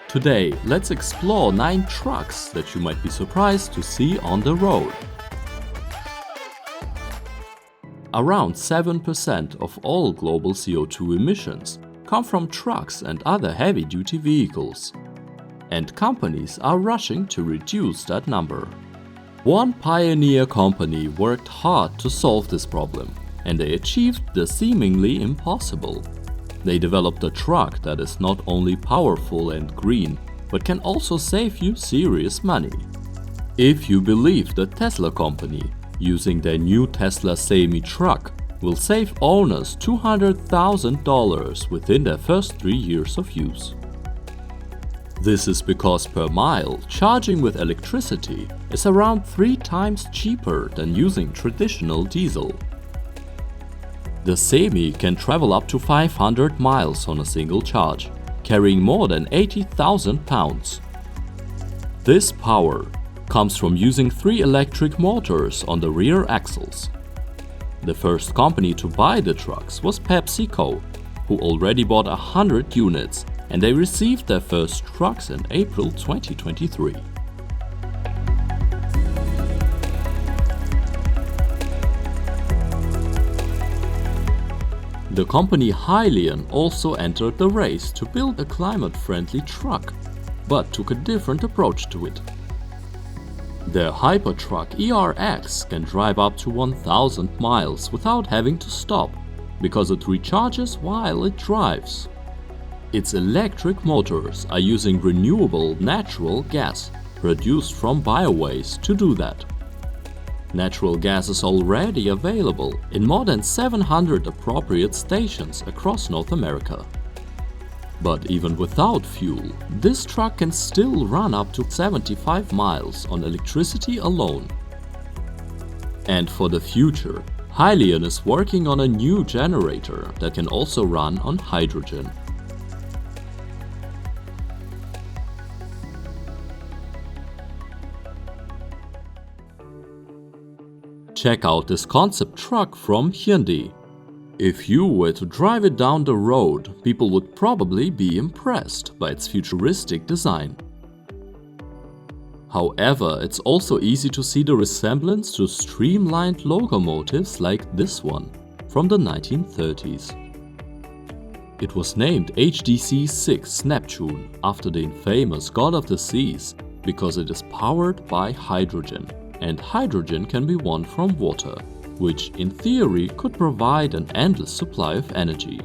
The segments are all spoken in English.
Today, let's explore 9 trucks that you might be surprised to see on the road. Around 7% of all global CO2 emissions come from trucks and other heavy-duty vehicles. And companies are rushing to reduce that number. One pioneer company worked hard to solve this problem, and they achieved the seemingly impossible. They developed a truck that is not only powerful and green, but can also save you serious money. If you believe the Tesla company, using their new Tesla semi-truck will save owners $200,000 within their first 3 years of use. This is because per mile, charging with electricity is around 3 times cheaper than using traditional diesel. The Semi can travel up to 500 miles on a single charge, carrying more than 80,000 pounds. This power comes from using 3 electric motors on the rear axles. The first company to buy the trucks was PepsiCo, who already bought 100 units, and they received their first trucks in April 2023. The company Hyliion also entered the race to build a climate-friendly truck, but took a different approach to it. Their HyperTruck ERX can drive up to 1,000 miles without having to stop, because it recharges while it drives. Its electric motors are using renewable natural gas, produced from biowaste, to do that. Natural gas is already available in more than 700 appropriate stations across North America. But even without fuel, this truck can still run up to 75 miles on electricity alone. And for the future, Hyliion is working on a new generator that can also run on hydrogen. Check out this concept truck from Hyundai. If you were to drive it down the road, people would probably be impressed by its futuristic design. However, it's also easy to see the resemblance to streamlined locomotives like this one from the 1930s. It was named HDC-6 Neptune after the infamous god of the seas because it is powered by hydrogen, and hydrogen can be won from water, which in theory could provide an endless supply of energy.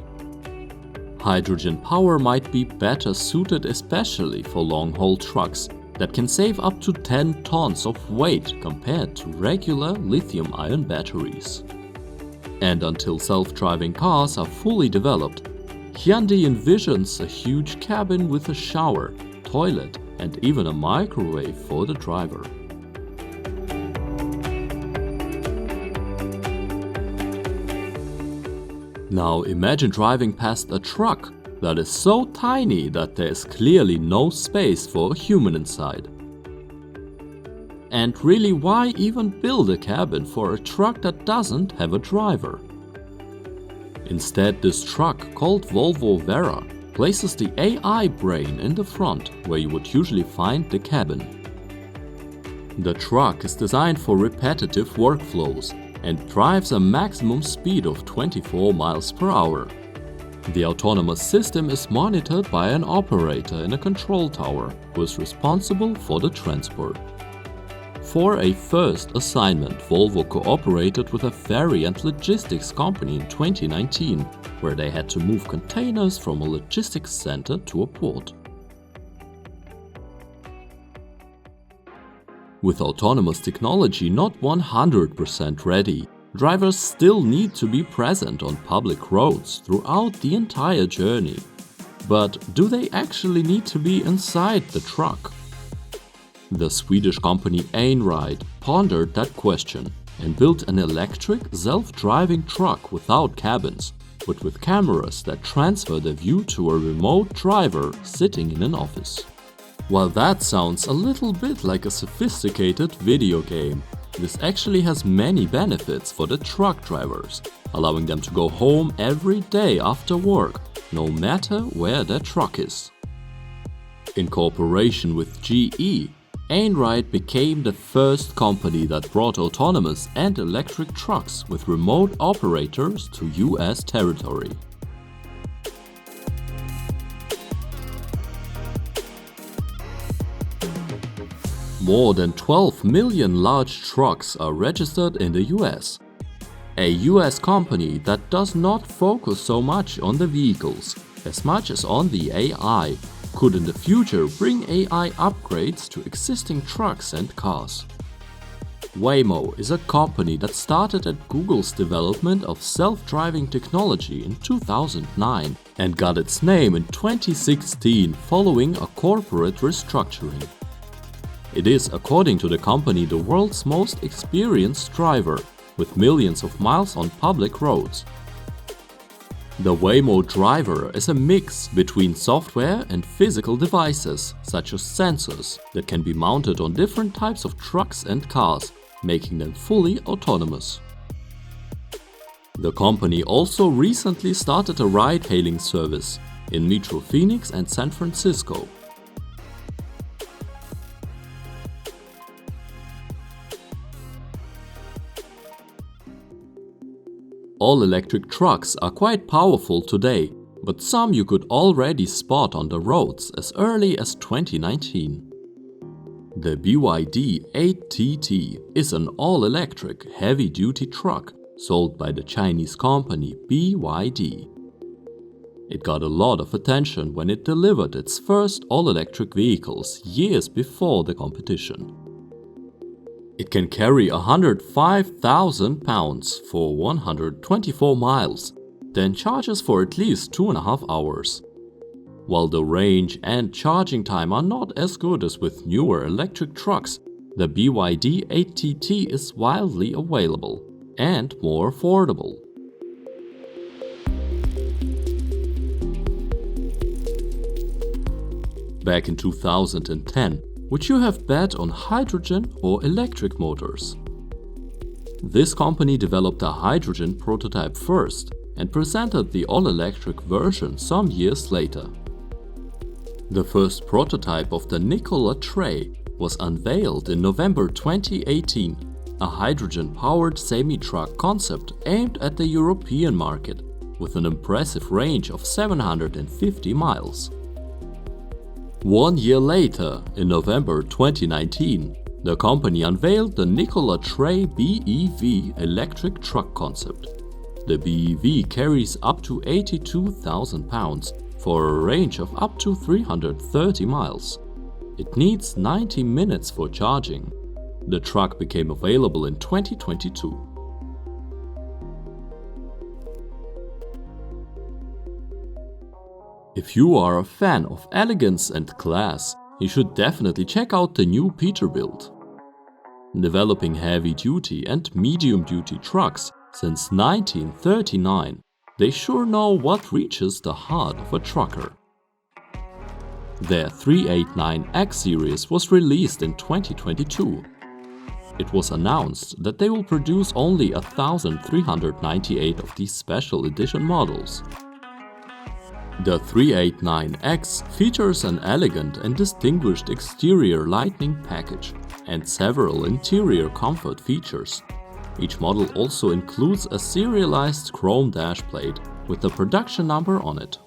Hydrogen power might be better suited especially for long-haul trucks that can save up to 10 tons of weight compared to regular lithium-ion batteries. And until self-driving cars are fully developed, Hyundai envisions a huge cabin with a shower, toilet, and even a microwave for the driver. Now imagine driving past a truck that is so tiny that there is clearly no space for a human inside. And really, why even build a cabin for a truck that doesn't have a driver? Instead, this truck, called Volvo Vera, places the AI brain in the front, where you would usually find the cabin. The truck is designed for repetitive workflows and drives a maximum speed of 24 miles per hour. The autonomous system is monitored by an operator in a control tower who is responsible for the transport. For a first assignment, Volvo cooperated with a ferry and logistics company in 2019, where they had to move containers from a logistics center to a port. With autonomous technology not 100% ready, drivers still need to be present on public roads throughout the entire journey. But do they actually need to be inside the truck? The Swedish company Einride pondered that question and built an electric, self-driving truck without cabins, but with cameras that transfer the view to a remote driver sitting in an office. While that sounds a little bit like a sophisticated video game, this actually has many benefits for the truck drivers, allowing them to go home every day after work, no matter where their truck is. In cooperation with GE, Einride became the first company that brought autonomous and electric trucks with remote operators to US territory. More than 12 million large trucks are registered in the US. A US company that does not focus so much on the vehicles, as much as on the AI, could in the future bring AI upgrades to existing trucks and cars. Waymo is a company that started at Google's development of self-driving technology in 2009 and got its name in 2016 following a corporate restructuring. It is, according to the company, the world's most experienced driver, with millions of miles on public roads. The Waymo driver is a mix between software and physical devices, such as sensors, that can be mounted on different types of trucks and cars, making them fully autonomous. The company also recently started a ride-hailing service in Metro Phoenix and San Francisco. All-electric trucks are quite powerful today, but some you could already spot on the roads as early as 2019. The BYD 8TT is an all-electric, heavy-duty truck sold by the Chinese company BYD. It got a lot of attention when it delivered its first all-electric vehicles years before the competition. It can carry 105,000 pounds for 124 miles, then charges for at least 2.5 hours. While the range and charging time are not as good as with newer electric trucks, the BYD 8TT is widely available and more affordable. Back in 2010, would you have bet on hydrogen or electric motors? This company developed a hydrogen prototype first and presented the all-electric version some years later. The first prototype of the Nikola Tre was unveiled in November 2018, a hydrogen-powered semi-truck concept aimed at the European market, with an impressive range of 750 miles. 1 year later, in November 2019, the company unveiled the Nikola Tre BEV electric truck concept. The BEV carries up to 82,000 pounds for a range of up to 330 miles. It needs 90 minutes for charging. The truck became available in 2022. If you are a fan of elegance and class, you should definitely check out the new Peterbild. Developing heavy-duty and medium-duty trucks since 1939, they sure know what reaches the heart of a trucker. Their 389X series was released in 2022. It was announced that they will produce only 1,398 of these special edition models. The 389X features an elegant and distinguished exterior lighting package and several interior comfort features. Each model also includes a serialized chrome dash plate with the production number on it.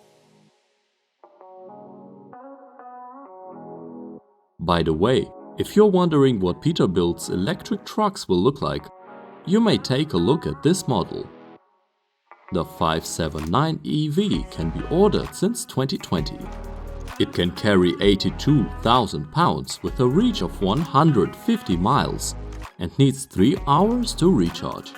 By the way, if you're wondering what Peterbild's electric trucks will look like, you may take a look at this model. The 579 EV can be ordered since 2020. It can carry 82,000 pounds with a reach of 150 miles and needs 3 hours to recharge.